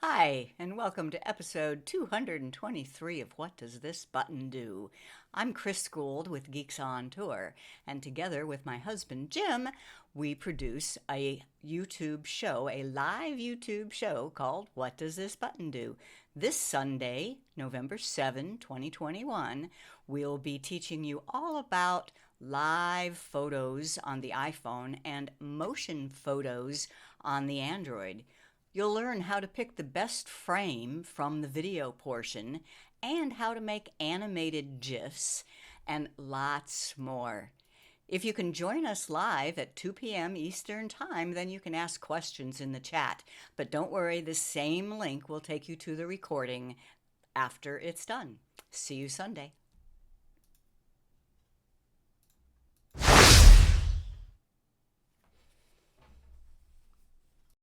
Hi, and welcome to episode 223 of What Does This Button Do? I'm Chris Gould with Geeks On Tour, and together with my husband Jim, we produce a YouTube show, a live YouTube show called What Does This Button Do? This Sunday, November 7, 2021, we'll be teaching you all about live photos on the iPhone and motion photos on the Android. You'll learn how to pick the best frame from the video portion and how to make animated GIFs and lots more. If you can join us live at 2 p.m. Eastern Time, then you can ask questions in the chat. But don't worry, the same link will take you to the recording after it's done. See you Sunday.